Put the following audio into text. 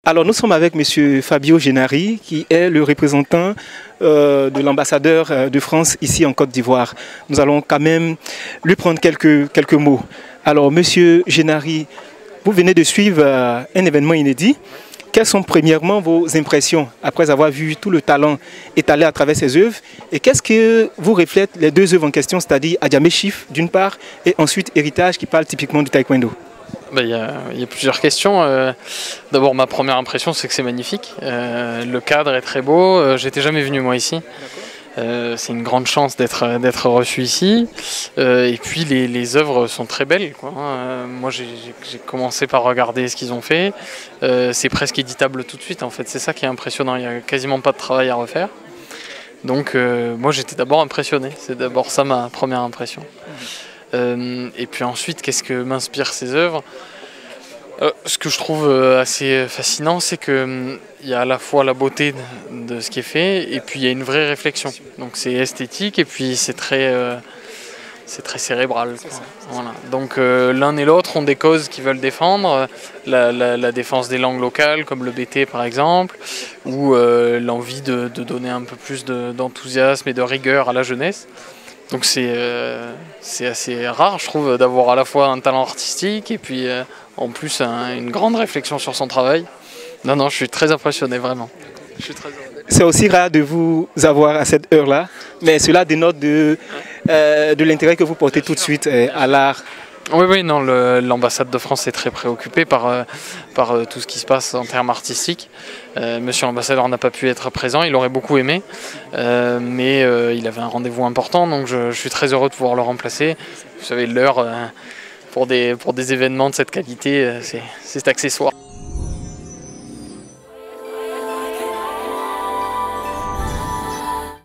Alors nous sommes avec Monsieur Fabio Genari, qui est le représentant de l'ambassadeur de France ici en Côte d'Ivoire. Nous allons quand même lui prendre quelques mots. Alors Monsieur Genari, vous venez de suivre un événement inédit. Quelles sont premièrement vos impressions après avoir vu tout le talent étalé à travers ces œuvres? Et qu'est-ce que vous reflètent les deux œuvres en question, c'est-à-dire Adjamé Chif d'une part et ensuite Héritage qui parle typiquement du taekwondo? Il y a plusieurs questions. D'abord, ma première impression, c'est que c'est magnifique. Le cadre est très beau. J'étais jamais venu moi ici. C'est une grande chance d'être reçu ici. Et puis les œuvres sont très belles, quoi. Moi, j'ai commencé par regarder ce qu'ils ont fait. C'est presque éditable tout de suite. En fait, c'est ça qui est impressionnant. Il n'y a quasiment pas de travail à refaire. Donc, moi, j'étais d'abord impressionné. C'est d'abord ça ma première impression. Et puis ensuite, qu'est-ce que m'inspirent ces œuvres? Ce que je trouve assez fascinant, c'est qu'il y a à la fois la beauté de ce qui est fait, et puis il y a une vraie réflexion. Donc c'est esthétique, et puis c'est très cérébral, quoi. Voilà. Donc l'un et l'autre ont des causes qu'ils veulent défendre, la défense des langues locales, comme le BT par exemple, ou l'envie de donner un peu plus d'enthousiasme et de rigueur à la jeunesse. Donc c'est assez rare, je trouve, d'avoir à la fois un talent artistique et puis en plus une grande réflexion sur son travail. Non, je suis très impressionné, vraiment. Je suis très heureux. C'est aussi rare de vous avoir à cette heure-là, mais cela dénote de l'intérêt que vous portez tout de suite à l'art. Oui, non, l'ambassade de France est très préoccupée par tout ce qui se passe en termes artistiques. Monsieur l'ambassadeur n'a pas pu être présent, il aurait beaucoup aimé, mais il avait un rendez-vous important, donc je suis très heureux de pouvoir le remplacer. Vous savez, l'heure pour des événements de cette qualité, c'est accessoire.